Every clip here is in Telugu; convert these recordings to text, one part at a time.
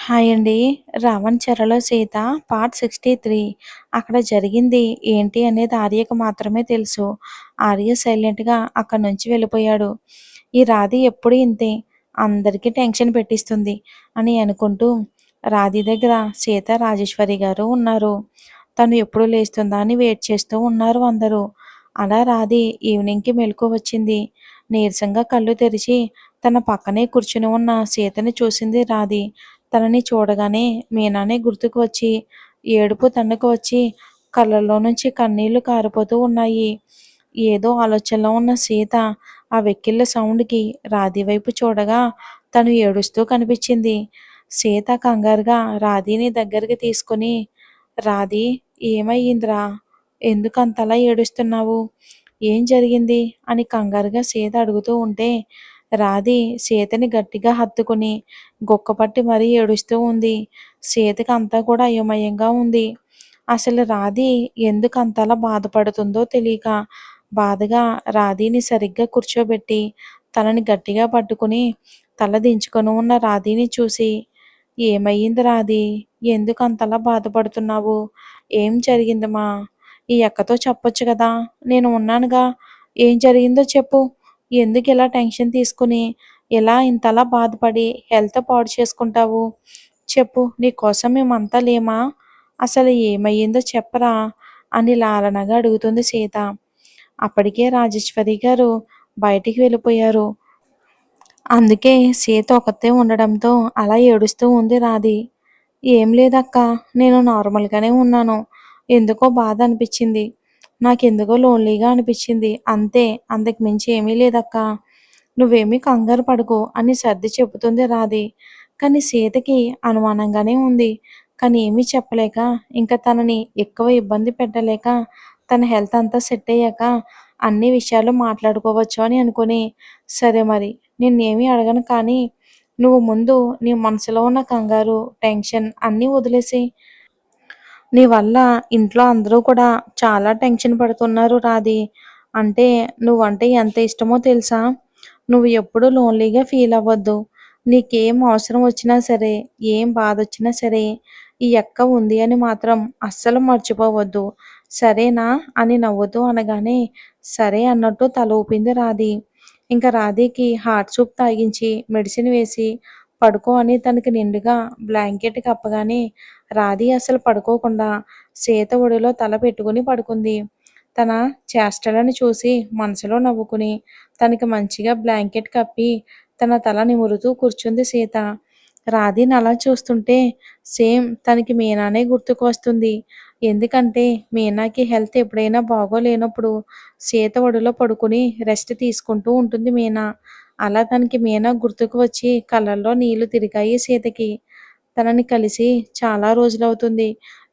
హాయ్ అండి. 'రావణ్ చెరలో సీత' పార్ట్ 63. అక్కడ జరిగింది ఏంటి అనేది ఆర్యకు మాత్రమే తెలుసు. ఆర్య సైలెంట్‌గా అక్కడి నుంచి వెళ్ళిపోయాడు. ఈ రాధి ఎప్పుడూ ఇంతే, అందరికీ టెన్షన్ పెట్టిస్తుంది అని అనుకుంటూ రాధి దగ్గర సీత, రాజేశ్వరి గారు ఉన్నారు. తను ఎప్పుడు లేస్తుందా అని వెయిట్ చేస్తూ ఉన్నారు అందరూ. అలా రాధి ఈవినింగ్‌కి మెలుకువ వచ్చింది. నీరసంగా కళ్ళు తెరిచి తన పక్కనే కూర్చుని ఉన్న సీతని చూసింది రాధి. తనని చూడగానే మీనానే గుర్తుకు వచ్చి ఏడుపు తన్నుకు వచ్చి కళ్ళల్లో నుంచి కన్నీళ్లు కారిపోతూ ఉన్నాయి. ఏదో ఆలోచనలో ఉన్న సీత ఆ వెక్కిళ్ళ సౌండ్‌కి రాధి వైపు చూడగా తను ఏడుస్తూ కనిపించింది. సీత కంగారుగా రాధిని దగ్గరికి తీసుకుని, "రాధి, ఏమయ్యిందిరా? ఎందుకంతలా ఏడుస్తున్నావు? ఏం జరిగింది?" అని కంగారుగా సీత అడుగుతూ ఉంటే రాధి సీతని గట్టిగా హత్తుకుని గుక్కపట్టి మరీ ఏడుస్తూ ఉంది. సీతకి అంతా కూడా అయోమయంగా ఉంది. అసలు రాధి ఎందుకు అంతలా బాధపడుతుందో తెలియక బాధగా రాధిని సరిగ్గా కూర్చోబెట్టి తనని గట్టిగా పట్టుకుని తల దించుకొని ఉన్న రాధిని చూసి, "ఏమయ్యింది రాధి? ఎందుకు అంతలా బాధపడుతున్నావు? ఏం జరిగిందమ్మా? ఈ అక్కతో చెప్పొచ్చు కదా! నేను ఉన్నానుగా. ఏం జరిగిందో చెప్పు. ఎందుకు ఇలా టెన్షన్ తీసుకుని ఇలా ఇంతలా బాధపడి హెల్త్ పాడు చేసుకుంటావు? చెప్పు, నీకోసం మేమంతా లేమా? అసలు ఏమయ్యిందో చెప్పరా?" అని లాలనగా అడుగుతుంది సీత. అప్పటికే రాజేశ్వరి గారు బయటికి వెళ్ళిపోయారు. అందుకే సీత ఒక్కతే ఉండడంతో అలా ఏడుస్తూ ఉంది రాధి. "ఏం లేదక్కా, నేను నార్మల్‌గానే ఉన్నాను. ఎందుకో బాధ అనిపిచ్చింది. నాకెందుకో లోన్‌లీగా అనిపిచ్చింది. అంతే, అంతకు మించి ఏమీ లేదక్కా. నువ్వేమీ కంగారు పడకు" అని సర్ది చెబుతుంది రాధి. కానీ సీతకి అనుమానంగానే ఉంది. కానీ ఏమీ చెప్పలేక, ఇంకా తనని ఎక్కువ ఇబ్బంది పెట్టలేక, తన హెల్త్ అంతా సెట్ అయ్యాక అన్ని విషయాలు మాట్లాడుకోవచ్చు అని అనుకుని, "సరే మరి, నిన్నేమీ అడగను కానీ, నువ్వు ముందు నీ మనసులో ఉన్న కంగారు, టెన్షన్ అన్నీ వదిలేసేయి. నీ వల్ల ఇంట్లో అందరూ కూడా చాలా టెన్షన్ పడుతున్నారు రాధి. అంటే నువ్వంటే ఎంత ఇష్టమో తెలుసా? నువ్వు ఎప్పుడూ లోన్లీగా ఫీల్ అవ్వద్దు. నీకేం అవసరం వచ్చినా సరే, ఏం బాధొచ్చినా సరే, ఈ అక్క ఉంది అని మాత్రం అస్సలు మర్చిపోవద్దు. సరేనా?" అని నవ్వుతూ అనగానే, సరే అన్నట్టు తల ఊపింది రాధి. ఇంక రాధికి హాట్ సూప్ తాగించి, మెడిసిన్ వేసి, పడుకో అని తనకి నిండుగా బ్లాంకెట్ కప్పగానే రాధి అసలు పడుకోకుండా సీత ఒడిలో తల పెట్టుకుని పడుకుంది. తన చేష్టలను చూసి మనసులో నవ్వుకుని తనకి మంచిగా బ్లాంకెట్ కప్పి తన తల నిమురుతూ కూర్చుంది సీత. రాధిని అలా చూస్తుంటే సేమ్ తనకి మీనానే గుర్తుకు వస్తుంది. ఎందుకంటే మీనాకి హెల్త్ ఎప్పుడైనా బాగోలేనప్పుడు సీత ఒడిలో పడుకుని రెస్ట్ తీసుకుంటూ ఉంటుంది మీనా. అలా తనకి మీనా గుర్తుకు వచ్చి కళ్ళల్లో నీళ్లు తిరిగాయి సీతకి. తనని కలిసి చాలా రోజులవుతుంది.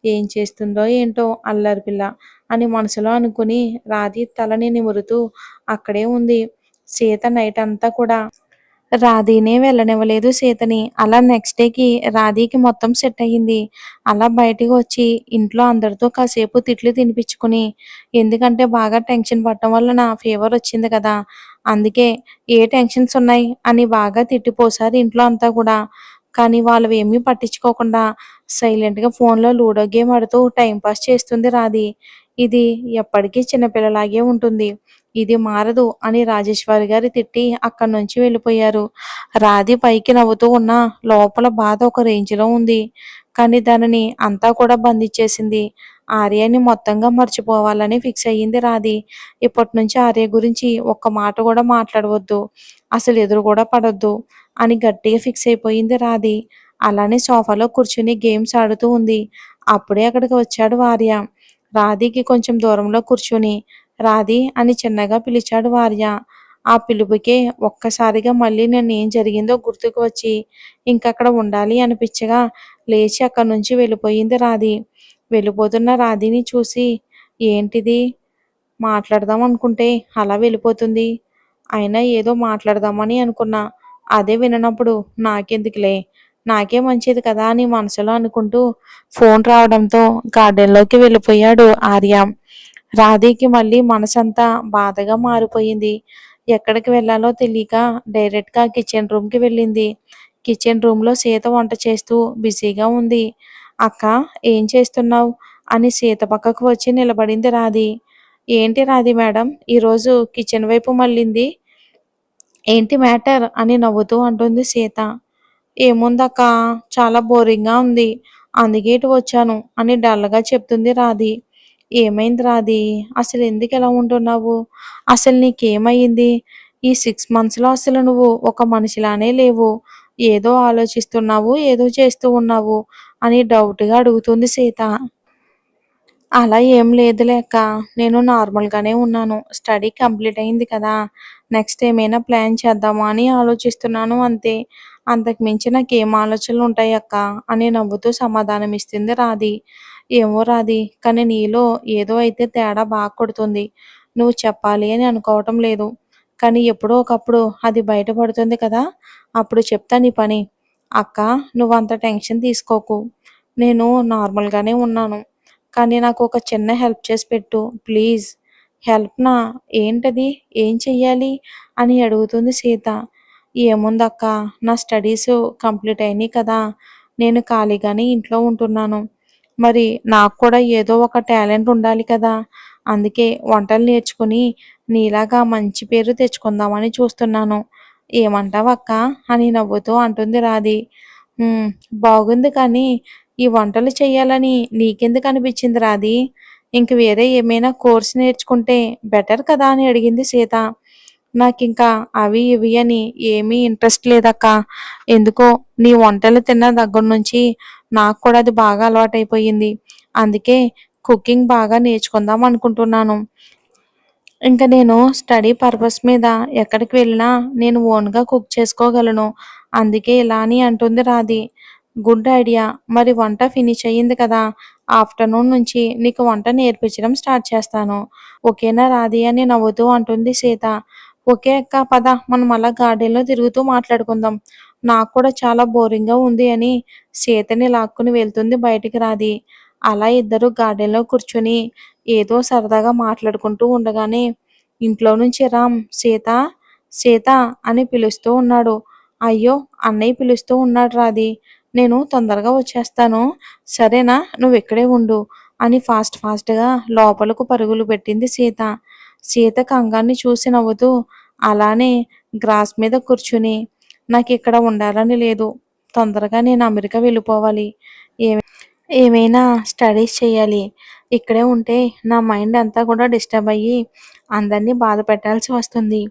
ఏం చేస్తుందో ఏంటో అల్లరి పిల్ల అని మనసులో అనుకుని రాధి తలని నిమురుతూ అక్కడే ఉంది. సీత నైట్ అంతా కూడా రాధీనే వెళ్ళనివ్వలేదు సీతని. అలా నెక్స్ట్ డేకి రాధీకి మొత్తం సెట్ అయ్యింది. అలా బయటికి వచ్చి ఇంట్లో అందరితో కాసేపు తిట్లు తినిపించుకుని, ఎందుకంటే బాగా టెన్షన్ పడటం వలన ఫీవర్ వచ్చింది కదా! అందుకే ఏ టెన్షన్స్ ఉన్నాయి అని బాగా తిట్టిపోశారు ఇంట్లో అంతా కూడా. కానీ వాళ్ళవేమీ పట్టించుకోకుండా సైలెంట్‌గా ఫోన్‌లో లూడో గేమ్ ఆడుతూ టైం పాస్ చేస్తుంది రాధి. ఇది ఎప్పటికీ చిన్నపిల్లలాగే ఉంటుంది. ఇది మారదు అని రాజేశ్వరి గారు తిట్టి అక్కడి నుంచి వెళ్ళిపోయారు. రాధి పైకి నవ్వుతూ ఉన్నా లోపల బాధ ఒక రేంజ్‌లో ఉంది. కానీ దానిని అంతా కూడా బంధించేసింది. ఆర్యని మొత్తంగా మర్చిపోవాలని ఫిక్స్ అయ్యింది రాధి. ఇప్పటినుంచి ఆర్య గురించి ఒక్క మాట కూడా మాట్లాడవద్దు. అసలు ఎదురు కూడా పడొద్దు అని గట్టిగా ఫిక్స్ అయిపోయింది రాధి. అలానే సోఫాలో కూర్చుని గేమ్స్ ఆడుతూ ఉంది. అప్పుడే అక్కడికి వచ్చాడు ఆర్య. రాధికి కొంచెం దూరంలో కూర్చుని రాధి అని చిన్నగా పిలిచాడు ఆర్య. ఆ పిలుపుకే ఒక్కసారిగా మళ్ళీ నిన్నేం జరిగిందో గుర్తుకు వచ్చి ఇంకక్కడ ఉండాలి అనిపించగా లేచి అక్కడి నుంచి వెళ్ళిపోయింది రాధి. వెళ్ళిపోతున్న రాధిని చూసి, ఏంటిది, మాట్లాడదాం అనుకుంటే అలా వెళ్ళిపోతుంది. అయినా ఏదో మాట్లాడదామని అనుకున్నా. అదే విననప్పుడు నాకెందుకులే, నాకే మంచిది కదా అని మనసులో అనుకుంటూ ఫోన్ రావడంతో గార్డెన్‌లోకి వెళ్ళిపోయాడు ఆర్య. రాధీకి మళ్ళీ మనసంతా బాధగా మారిపోయింది. ఎక్కడికి వెళ్ళాలో తెలియక డైరెక్ట్‌గా కిచెన్ రూమ్‌కి వెళ్ళింది. కిచెన్ రూమ్‌లో సీత వంట చేస్తూ బిజీగా ఉంది. "అక్క ఏం చేస్తున్నావు?" అని సీత పక్కకు వచ్చి నిలబడింది రాధి. "ఏంటి రాధి మేడం ఈరోజు కిచెన్ వైపు మళ్ళింది? ఏంటి మ్యాటర్?" అని నవ్వుతూ అంటుంది సీత. "ఏముందక్కా చాలా బోరింగ్‌గా ఉంది. అందుకే ఇటు వచ్చాను" అని డల్‌గా చెప్తుంది రాధి. "ఏమైంది రాధి? అసలెందుకిలా ఉంటున్నావు? అసలు నీకేమయింది? ఈ 6 మంత్స్‌లో అసలు నువ్వు ఒక మనిషిలానే లేవు. ఏదో ఆలోచిస్తున్నావు, ఏదో చేస్తూ ఉన్నావు" అని డౌట్‌గా అడుగుతుంది సీత. అలా ఏం లేదులే అక్క. నేను నార్మల్‌గానే ఉన్నాను. స్టడీ కంప్లీట్ అయింది కదా! నెక్స్ట్ ఏమైనా ప్లాన్ చేద్దామా అని ఆలోచిస్తున్నాను అంతే. అంతకు మించి నాకేం ఆలోచనలుంటాయి అక్క అని నవ్వుతూ సమాధానమిస్తుంది రాధి. ఏమో రాధి, కానీ నీలో ఏదో అయితే తేడా బాగా కొడుతుంది. నువ్వు చెప్పాలి అని అనుకోవటం లేదు. కానీ ఎప్పుడో ఒకప్పుడు అది బయట పడుతుంది కదా! అప్పుడు చెప్తా నీ పని. అక్క నువ్వంత టెన్షన్ తీసుకోకు. నేను నార్మల్‌గానే ఉన్నాను. కానీ నాకొక చిన్న హెల్ప్ చేసి పెట్టు ప్లీజ్. హెల్ప్‌నా? ఏంటది? ఏం చెయ్యాలి? అని అడుగుతుంది సీత. ఏముందక్కా నా స్టడీసు కంప్లీట్ అయినియి కదా! నేను ఖాళీగానే ఇంట్లో ఉంటున్నాను. మరి నాకు కూడా ఏదో ఒక టాలెంట్ ఉండాలి కదా! అందుకే వంటలు నేర్చుకుని నీలాగా మంచి పేరు తెచ్చుకుందామని చూస్తున్నాను. ఏమంటావక్కా? అని నవ్వుతూ అంటుంది రాధి. హ్మ్. బాగుంది కానీ ఈ వంటలు చెయ్యాలని నీకెందుకు అనిపించింది రాధీ? ఇంక వేరే ఏమైనా కోర్స్ నేర్చుకుంటే బెటర్ కదా అని అడిగింది సీత. నాకింకా అవి ఇవి అని ఏమీ ఇంట్రెస్ట్ లేదక్కా. ఎందుకో నీ వంటలు తిన్న దగ్గర నుంచి నాకు కూడా అది బాగా అలవాటైపోయింది. అందుకే కుకింగ్ బాగా నేర్చుకుందాం అనుకుంటున్నాను. ఇంక నేను స్టడీ పర్పస్ మీద ఎక్కడికి వెళ్ళినా నేను ఓన్‌గా కుక్ చేసుకోగలను. అందుకే ఇలా అని అంటుంది రాధి. Good idea. మరి వంట ఫినిష్ అయ్యింది కదా! ఆఫ్టర్‌నూన్ నుంచి నీకు వంట నేర్పించడం స్టార్ట్ చేస్తాను. ఓకేనా రాధి అని నవ్వుతూ అంటుంది సీత. ఓకే అక్క పద మనం అలా గార్డెన్‌లో తిరుగుతూ మాట్లాడుకుందాం. నాకు కూడా చాలా బోరింగ్‌గా ఉంది అని సీతని లాక్కుని వెళ్తుంది బయటికి రాధి. అలా ఇద్దరు గార్డెన్‌లో కూర్చొని ఏదో సరదాగా మాట్లాడుకుంటూ ఉండగానే ఇంట్లో నుంచి రామ్ "సీత, సీత" అని పిలుస్తూ ఉన్నాడు. అయ్యో! అన్నయ్య పిలుస్తూ ఉన్నాడు రాధి. నేను తొందరగా వచ్చేస్తాను. సరేనా? నువ్విక్కడే ఉండు అని ఫాస్ట్‌గా లోపలకు పరుగులు పెట్టింది సీత. సీత కంగాన్ని చూసి నవ్వుతూ అలానే గ్రాస్ మీద కూర్చుని నాకిక్కడ ఉండాలని లేదు. తొందరగా నేను అమెరికా వెళ్ళిపోవాలి. ఏమి ఏమైనా స్టడీస్ చేయాలి. ఇక్కడే ఉంటే నా మైండ్ అంతా కూడా డిస్టర్బ్ అయ్యి అందరినీ బాధ పెట్టాల్సి వస్తుంది.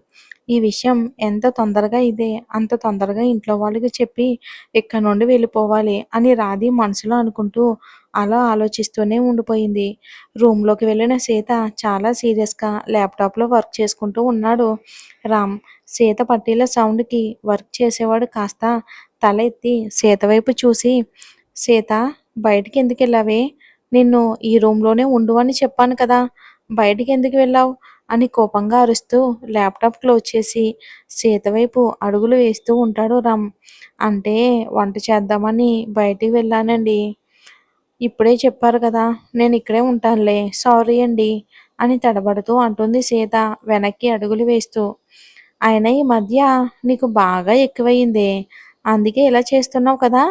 ఈ విషయం ఎంత తొందరగా ఇదే అంత తొందరగా ఇంట్లో వాళ్ళకి చెప్పి ఇక్కడి నుండి వెళ్ళిపోవాలి అని రాధి మనసులో అనుకుంటూ అలా ఆలోచిస్తూనే ఉండిపోయింది. రూమ్‌లోకి వెళ్ళిన సీత చాలా సీరియస్‌గా ల్యాప్‌టాప్‌లో వర్క్ చేసుకుంటూ ఉన్నాడు రామ్. సీత పట్టీల సౌండ్‌కి వర్క్ చేసేవాడు కాస్త తల ఎత్తి సీత వైపు చూసి "సీత బయటికెందుకెళ్ళావే? నిన్ను ఈ రూమ్‌లోనే ఉండు అని చెప్పాను కదా! బయటికెందుకు వెళ్ళావు?" అని కోపంగా అరుస్తూ ల్యాప్‌టాప్ క్లోజ్ చేసి సీత వైపు అడుగులు వేస్తూ ఉంటాడు రామ్. "అంటే వంట చేద్దామని బయటికి వెళ్ళానండి. ఇప్పుడే చెప్పారు కదా! నేనిక్కడే ఉంటానులే. సారీ అండి" అని తడబడుతూ అంటుంది సీత వెనక్కి అడుగులు వేస్తూ. అయినా ఈ మధ్య నీకు బాగా ఎక్కువయిందే. అందుకే ఇలా చేస్తున్నావు కదా!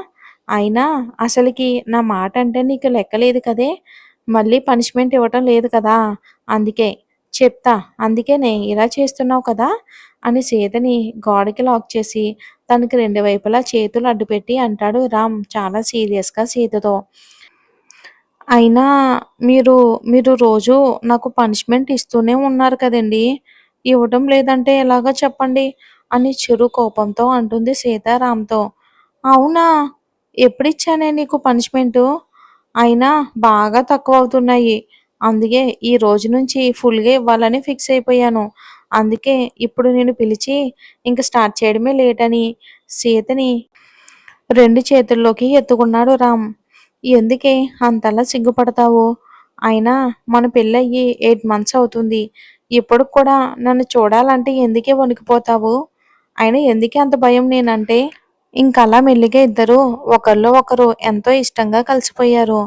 అయినా అసలకి నా మాటంటే నీకు లెక్కలేదు కదే! మళ్ళీ పనిష్మెంట్ ఇవ్వటం లేదు కదా! అందుకే. చెప్తా. అందుకేనే ఇలా చేస్తున్నావు కదా! అని సీతని గోడకి లాక్ చేసి తనకి రెండు వైపులా చేతులు అడ్డుపెట్టి అంటాడు రామ్ చాలా సీరియస్‌గా సీతతో. అయినా మీరు, మీరు రోజూ నాకు పనిష్మెంట్ ఇస్తూనే ఉన్నారు కదండీ! ఇవ్వటం లేదంటే ఎలాగో చెప్పండి? అని చిరు కోపంతో అంటుంది సీత రామ్‌తో. అవునా! ఎప్పుడిచ్చానే నీకు పనిష్మెంటు? అయినా బాగా తక్కువవుతున్నాయి. అందుకే ఈ రోజు నుంచి ఫుల్‌గా ఇవ్వాలని ఫిక్స్ అయిపోయాను. అందుకే ఇప్పుడు నిన్ను పిలిచి ఇంక స్టార్ట్ చేయడమే లేటని సీతని 2 చేతుల్లోకి ఎత్తుకున్నాడు రామ్. ఎందుకే అంతలా సిగ్గుపడతావు? అయినా మన పెళ్ళయ్యి 8 మంత్స్ అవుతుంది. ఇప్పటికి కూడా నన్ను చూడాలంటే ఎందుకే వణికిపోతావు? అయినా ఎందుకే అంత భయం నేనంటే? ఇంకలా మెల్లిగా ఇద్దరూ ఒకరిలో ఒకరు ఎంతో ఇష్టంగా కలిసిపోయారు.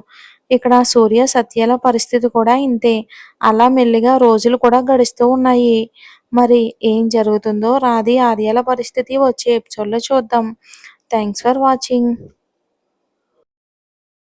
ఇక్కడ సూర్య, సత్యల పరిస్థితి కూడా ఇంతే. అలా మెల్లిగా రోజులు కూడా గడుస్తూ ఉన్నాయి. మరి ఏం జరుగుతుందో రాధి, ఆర్యల పరిస్థితి వచ్చే ఎపిసోడ్‌లో చూద్దాం. Thanks for watching.